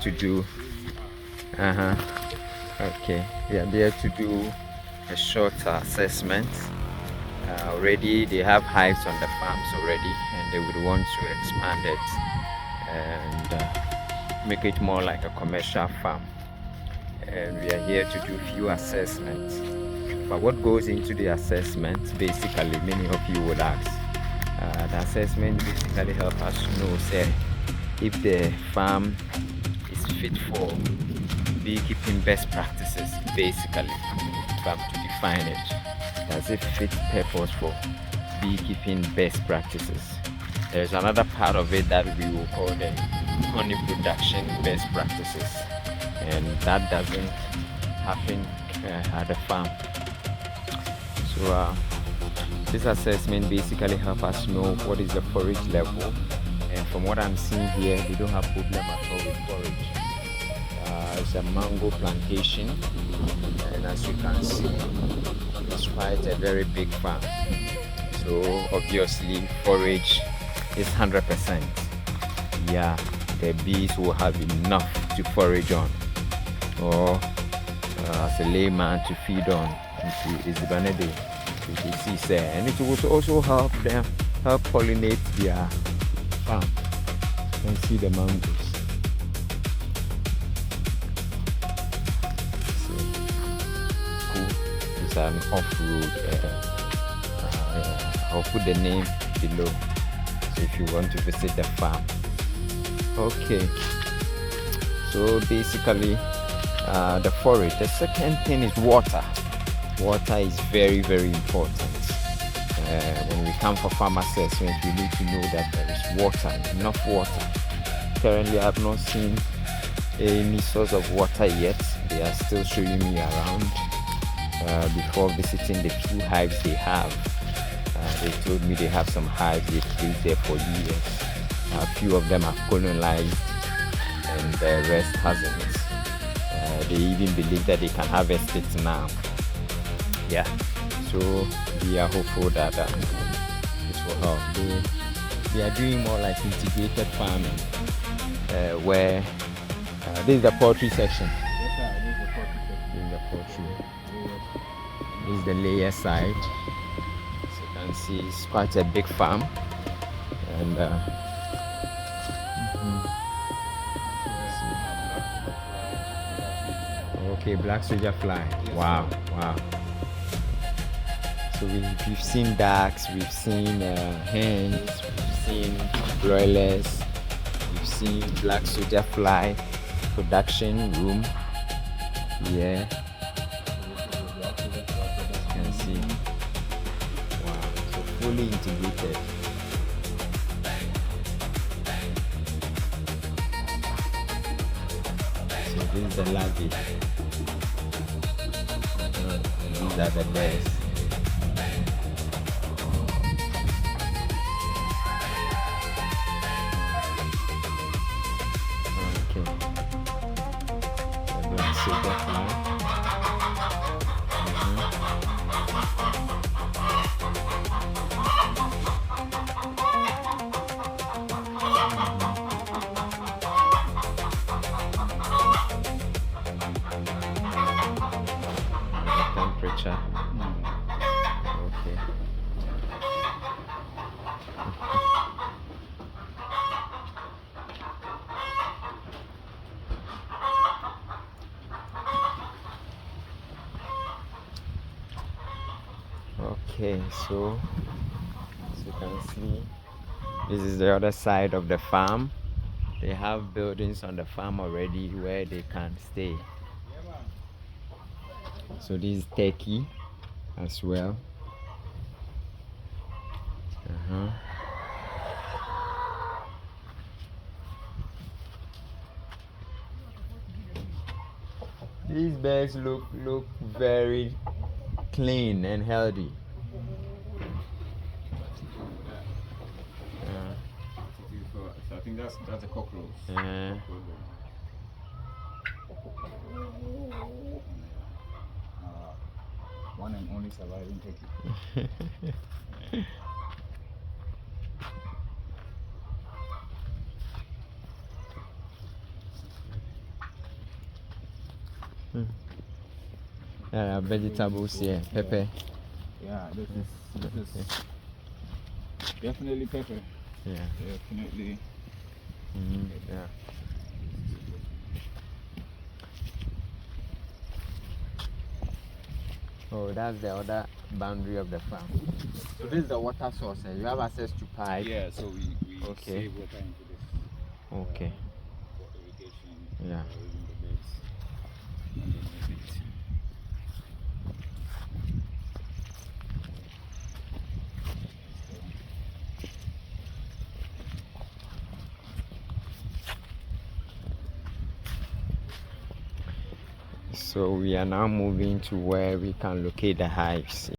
to do okay, we are there to do a short assessment. Already they have hives on the farms already, and they would want to expand it and make it more like a commercial farm. And we are here to do few assessments. But what goes into the assessment, basically, many of you would ask, the assessment basically help us to know, say, if the farm is fit for beekeeping best practices. Basically, if I'm to define it, does it fit purpose for beekeeping best practices? There's another part of it that we will call the honey production best practices, and that doesn't happen at the farm. So this assessment basically helps us know what is the forage level, and from what I'm seeing here, they don't have problem at all with forage. It's a mango plantation, and as you can see, it's quite a very big farm. So obviously forage is 100%. Yeah, the bees will have enough to forage on, or as a layman to feed on into Isbanede, and it will also help them pollinate their farm. You can see the mangoes. It's an off-road. I'll put the name below, so if you want to visit the farm. Okay, so basically the forage. The second thing is water. Water is very, very important. When we come for farm assessment, we need to know that there is water, enough water. Currently, I have not seen any source of water yet. They are still showing me around. Before visiting the few hives they have, they told me they have some hives they've placed there for years. A few of them have colonized, and the rest hasn't. They even believe that they can harvest it now. Yeah, so we are hopeful that it will help. They are doing more like integrated farming, where this is the poultry section. This is the poultry. This is the layer side. As you can see, it's quite a big farm, and okay, black soldier fly. Wow. So we've seen ducks, we've seen hens, we've seen broilers, we've seen black soldier fly production room. Yeah, you can see. Wow, so fully integrated. So this is the larvae. These are the bears. Temperature. Okay. Okay, so as you can see, this is the other side of the farm. They have buildings on the farm already where they can stay. So this is turkey as well. These birds look very clean and healthy. So I think that's a cockroach. One and only surviving turkey. Vegetables here, pepper. Yeah, this is definitely pepper. Yeah. Definitely. Yeah. Oh, that's the other boundary of the farm. So this is the water source. You have access to pipe. Yeah, so we Okay. save water into this. Okay. For irrigation. Yeah. In the beds. Underneath it. So we are now moving to where we can locate the hives.